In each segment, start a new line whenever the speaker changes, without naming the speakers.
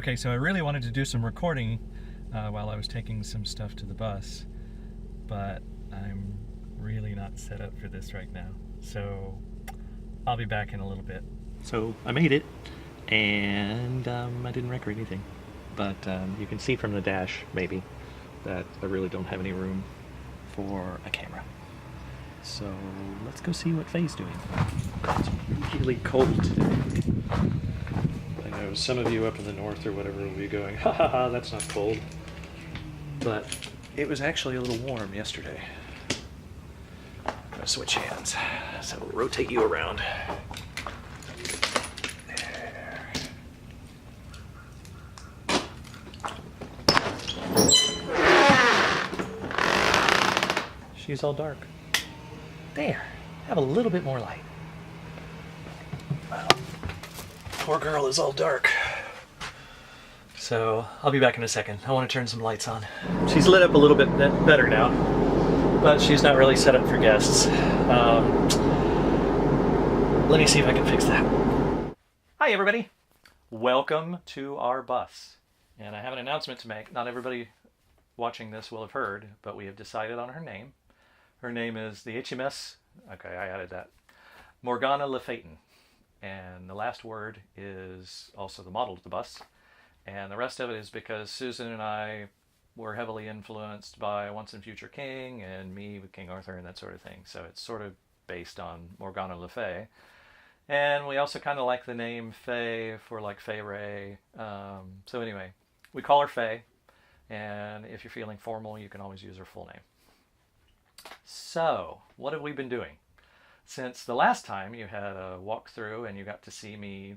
Okay, so I really wanted to do some recording while I was taking some stuff to the bus, but I'm really not set up for this right now. So I'll be back in a little bit. So I made it, and I didn't wreck or anything. But you can see from the dash, maybe, that I really don't have any room for a camera. So let's go see what Faye's doing. It's really cold today. I know some of you up in the north or whatever will be going, ha ha ha, that's not cold. But it was actually a little warm yesterday. I'm gonna switch hands, so we'll rotate you around. There. She's all dark. There, have a little bit more light. Well, poor girl is all dark. So I'll be back in a second. I want to turn some lights on. She's lit up a little bit better now, but she's not really set up for guests. Let me see if I can fix that. Hi everybody, welcome to our bus. And I have an announcement to make. Not everybody watching this will have heard, but we have decided on her name. Her name is the HMS, okay, I added that, Morgana Le Phaeton. And the last word is also the model of the bus. And the rest of it is because Susan and I were heavily influenced by Once and Future King and me with King Arthur and that sort of thing. So it's sort of based on Morgana Le Fay. And we also kind of like the name Faye for like Faye Ray. So anyway, we call her Faye. And if you're feeling formal, you can always use her full name. So, what have we been doing? Since the last time you had a walkthrough and you got to see me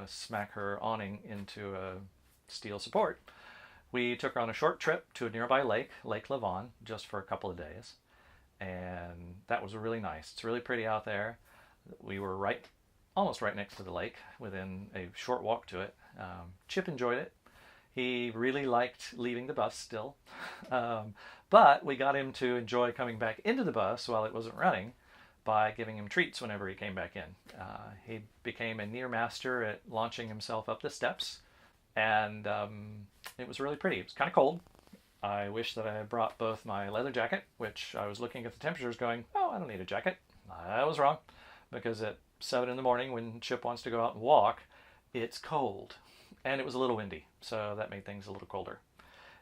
smack her awning into a steel support, we took her on a short trip to a nearby lake, Lake Lavon, just for a couple of days. And that was really nice. It's really pretty out there. We were almost right next to the lake, within a short walk to it. Chip enjoyed it. He really liked leaving the bus still. But we got him to enjoy coming back into the bus while it wasn't running by giving him treats whenever he came back in. He became a near master at launching himself up the steps, and it was really pretty. It was kind of cold. I wish that I had brought both my leather jacket, which I was looking at the temperatures going, oh, I don't need a jacket. I was wrong, because at 7 in the morning when Chip wants to go out and walk, it's cold. And it was a little windy, so that made things a little colder.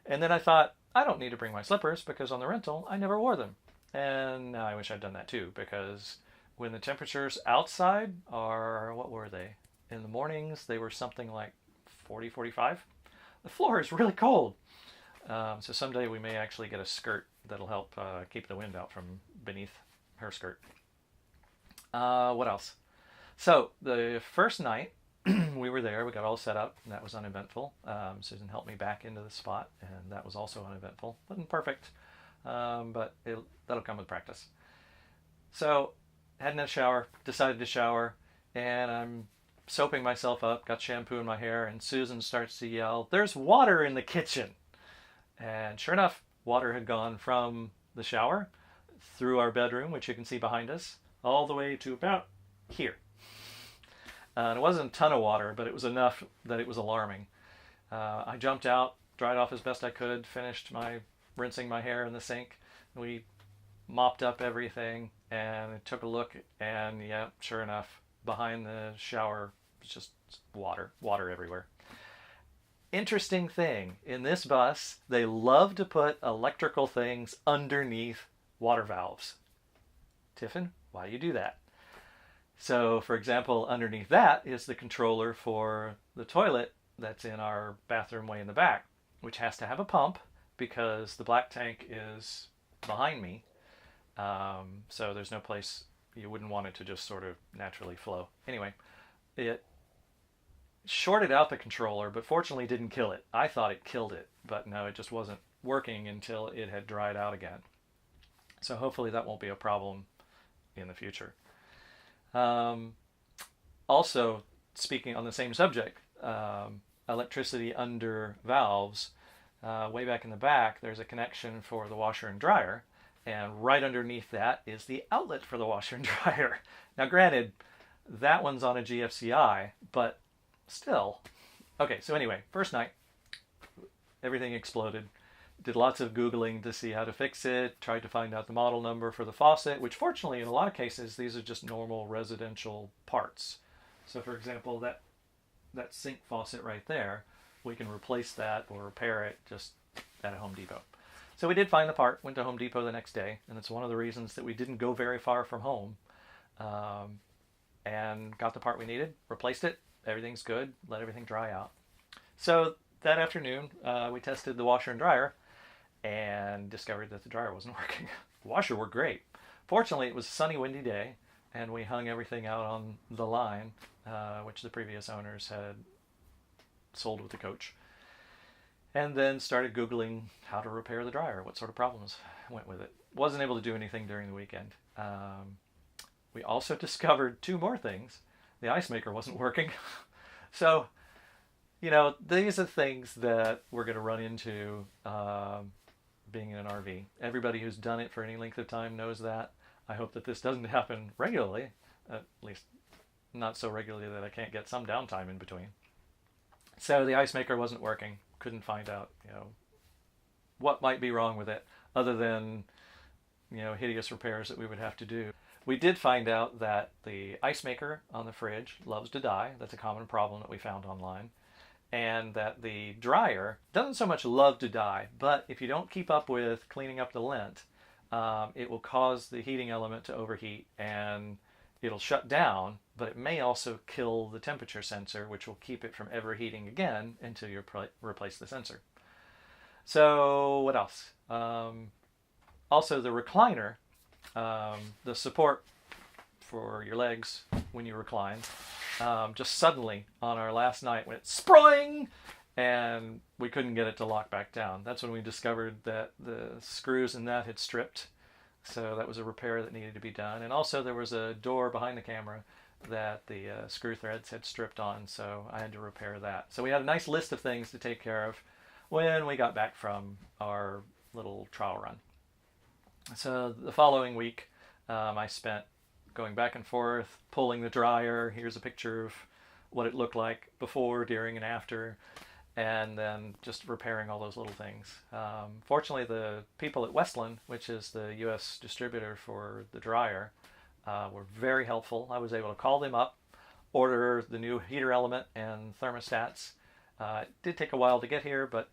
And then I thought, I don't need to bring my slippers because on the rental, I never wore them. And now I wish I'd done that too, because when the temperatures outside are, what were they? In the mornings, they were something like 40, 45. The floor is really cold. So someday we may actually get a skirt that'll help keep the wind out from beneath her skirt. What else? So the first night, we were there, we got all set up, and that was uneventful. Susan helped me back into the spot, and that was also uneventful. Wasn't perfect, but that'll come with practice. So, hadn't had a shower, decided to shower, and I'm soaping myself up, got shampoo in my hair, and Susan starts to yell, "There's water in the kitchen!" And sure enough, water had gone from the shower, through our bedroom, which you can see behind us, all the way to about here. And it wasn't a ton of water, but it was enough that it was alarming. I jumped out, dried off as best I could, finished rinsing my hair in the sink. We mopped up everything and took a look, and yeah, sure enough, behind the shower was just water everywhere. Interesting thing, in this bus, they love to put electrical things underneath water valves. Tiffin, why do you do that? So, for example, underneath that is the controller for the toilet that's in our bathroom way in the back, which has to have a pump because the black tank is behind me. So there's no place, you wouldn't want it to just sort of naturally flow. Anyway, it shorted out the controller, but fortunately didn't kill it. I thought it killed it, but no, it just wasn't working until it had dried out again. So hopefully that won't be a problem in the future. Also, speaking on the same subject, electricity under valves, way back in the back, there's a connection for the washer and dryer, and right underneath that is the outlet for the washer and dryer. Now, granted, that one's on a GFCI, but still, Okay, so anyway, first night, everything exploded. Did lots of Googling to see how to fix it, tried to find out the model number for the faucet, which fortunately in a lot of cases, these are just normal residential parts. So for example, that sink faucet right there, we can replace that or repair it just at a Home Depot. So we did find the part, went to Home Depot the next day, and it's one of the reasons that we didn't go very far from home, and got the part we needed, replaced it, everything's good, let everything dry out. So that afternoon, we tested the washer and dryer and discovered that the dryer wasn't working. The washer worked great. Fortunately, it was a sunny, windy day, and we hung everything out on the line, which the previous owners had sold with the coach. And then started Googling how to repair the dryer, what sort of problems went with it. Wasn't able to do anything during the weekend. We also discovered two more things. The ice maker wasn't working. So, these are things that we're going to run into being in an RV. Everybody who's done it for any length of time knows that. I hope that this doesn't happen regularly, at least not so regularly that I can't get some downtime in between. So the ice maker wasn't working. Couldn't find out, what might be wrong with it, other than, hideous repairs that we would have to do. We did find out that the ice maker on the fridge loves to die. That's a common problem that we found online. And that the dryer doesn't so much love to die, but if you don't keep up with cleaning up the lint, it will cause the heating element to overheat and it'll shut down, but it may also kill the temperature sensor, which will keep it from ever heating again until you replace the sensor. So what else? Also the recliner, the support for your legs when you recline, just suddenly on our last night went sproing, and we couldn't get it to lock back down. That's when we discovered that the screws in that had stripped. So that was a repair that needed to be done. And also there was a door behind the camera that the screw threads had stripped on, so I had to repair that. So we had a nice list of things to take care of when we got back from our little trial run. So the following week, I spent going back and forth, pulling the dryer. Here's a picture of what it looked like before, during, and after, and then just repairing all those little things. Fortunately, the people at Westland, which is the U.S. distributor for the dryer, were very helpful. I was able to call them up, order the new heater element and thermostats. It did take a while to get here, but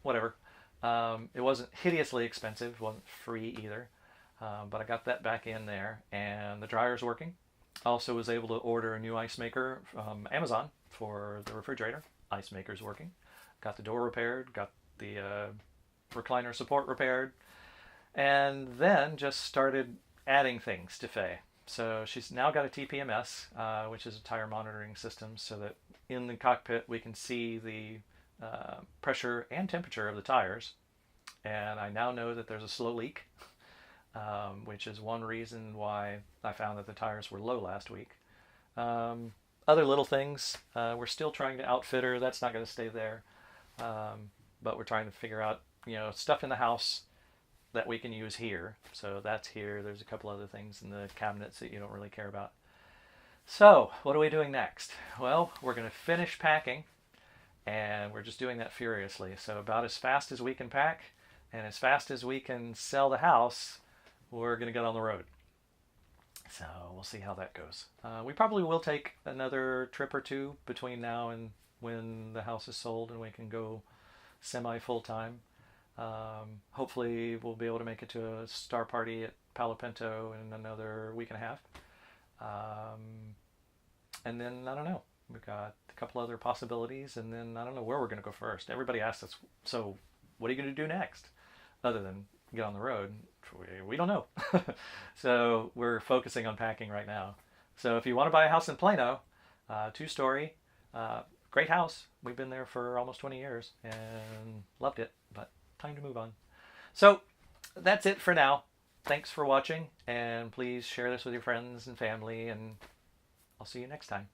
whatever. It wasn't hideously expensive, wasn't free either. But I got that back in there, and the dryer's working. Also was able to order a new ice maker from Amazon for the refrigerator. Ice maker's working. Got the door repaired, got the recliner support repaired, and then just started adding things to Faye. So she's now got a TPMS, which is a tire monitoring system, so that in the cockpit we can see the pressure and temperature of the tires. And I now know that there's a slow leak, which is one reason why I found that the tires were low last week. Other little things, we're still trying to outfit her. That's not going to stay there. But we're trying to figure out, stuff in the house that we can use here. So that's here. There's a couple other things in the cabinets that you don't really care about. So what are we doing next? Well, we're going to finish packing, and we're just doing that furiously. So about as fast as we can pack and as fast as we can sell the house, we're going to get on the road. So we'll see how that goes. We probably will take another trip or two between now and when the house is sold and we can go semi full-time. Hopefully we'll be able to make it to a star party at Palo Pinto in another week and a half. And then, I don't know, we've got a couple other possibilities, and then I don't know where we're going to go first. Everybody asks us, so what are you going to do next? Other than get on the road. We don't know. So we're focusing on packing right now. So if you want to buy a house in Plano, 2-story, great house. We've been there for almost 20 years and loved it, but time to move on. So that's it for now. Thanks for watching, and please share this with your friends and family, and I'll see you next time.